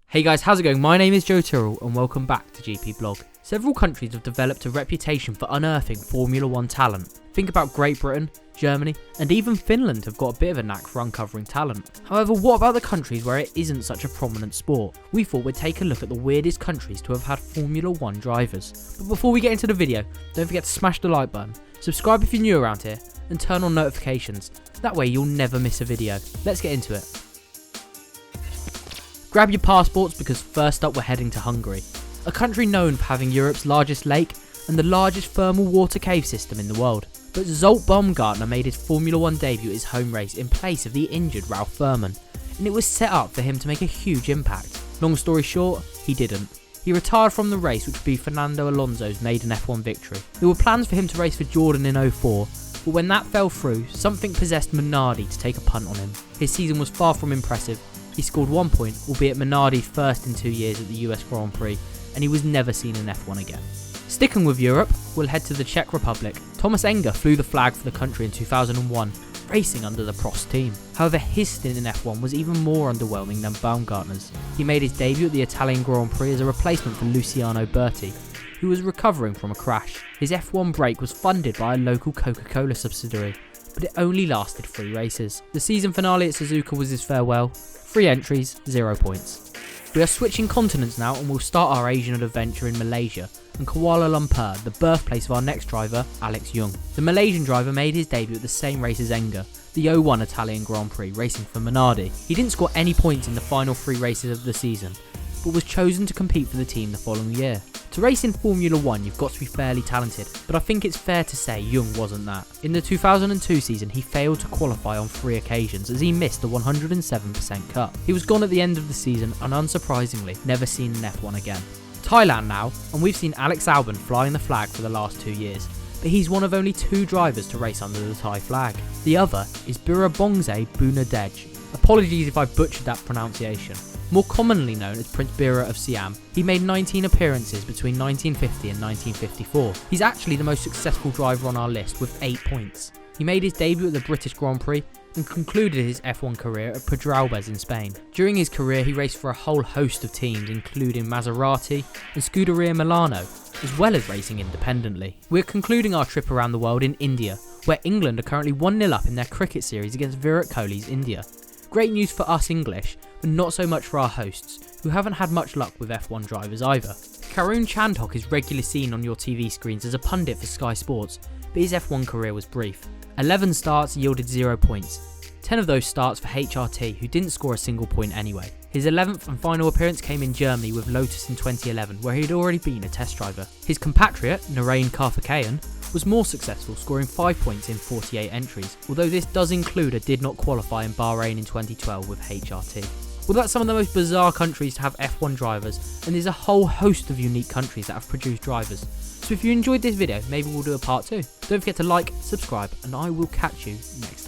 Hey guys, how's it going? My name is Joe Tyrrell and welcome back to GP Blog. Several countries have developed a reputation for unearthing Formula 1 talent. Think about Great Britain, Germany, and even Finland have got a bit of a knack for uncovering talent. However, what about the countries where it isn't such a prominent sport? We thought we'd take a look at the weirdest countries to have had Formula 1 drivers. But before we get into the video, don't forget to smash the like button, subscribe if you're new around here, and turn on notifications. That way you'll never miss a video. Let's get into it. Grab your passports because first up we're heading to Hungary, a country known for having Europe's largest lake and the largest thermal water cave system in the world. But Zsolt Baumgartner made his Formula 1 debut at his home race in place of the injured Ralf Furman, and it was set up for him to make a huge impact. Long story short, he didn't. He retired from the race, which would be Fernando Alonso's maiden F1 victory. There were plans for him to race for Jordan in 2004, but when that fell through, something possessed Minardi to take a punt on him. His season was far from impressive. He scored 1 point, albeit Minardi's first in 2 years at the US Grand Prix, and he was never seen in F1 again. Sticking with Europe, we'll head to the Czech Republic. Thomas Enger flew the flag for the country in 2001, racing under the Prost team. However, his stint in F1 was even more underwhelming than Baumgartner's. He made his debut at the Italian Grand Prix as a replacement for Luciano Berti, who was recovering from a crash. His F1 break was funded by a local Coca-Cola subsidiary, but it only lasted 3 races. The season finale at Suzuka was his farewell. 3 entries, 0 points. We are switching continents now and we'll start our Asian adventure in Malaysia and Kuala Lumpur, the birthplace of our next driver, Alex Yoong. The Malaysian driver made his debut at the same race as Enger, the 2001 Italian Grand Prix, racing for Minardi. He didn't score any points in the final 3 races of the season, but was chosen to compete for the team the following year. To race in Formula 1 you've got to be fairly talented, but I think it's fair to say Yoong wasn't that. In the 2002 season he failed to qualify on 3 occasions as he missed the 107% cut. He was gone at the end of the season and unsurprisingly never seen in F1 again. Thailand now, and we've seen Alex Albon flying the flag for the last 2 years, but he's one of only 2 drivers to race under the Thai flag. The other is Birabongse Bunadej. Apologies if I butchered that pronunciation. More commonly known as Prince Bira of Siam, he made 19 appearances between 1950 and 1954. He's actually the most successful driver on our list with 8 points. He made his debut at the British Grand Prix and concluded his F1 career at Pedralbes in Spain. During his career he raced for a whole host of teams including Maserati and Scuderia Milano, as well as racing independently. We're concluding our trip around the world in India, where England are currently 1-0 up in their cricket series against Virat Kohli's India. Great news for us English, but not so much for our hosts, who haven't had much luck with F1 drivers either. Karun Chandhok is regularly seen on your TV screens as a pundit for Sky Sports, but his F1 career was brief. 11 starts yielded 0 points, 10 of those starts for HRT, who didn't score a single point anyway. His 11th and final appearance came in Germany with Lotus in 2011, where he had already been a test driver. His compatriot, Narain Karthikeyan, was more successful, scoring 5 points in 48 entries, although this does include a did not qualify in Bahrain in 2012 with HRT. Well, that's some of the most bizarre countries to have F1 drivers, and there's a whole host of unique countries that have produced drivers. So if you enjoyed this video, maybe we'll do a part 2. Don't forget to like, subscribe, and I will catch you next time.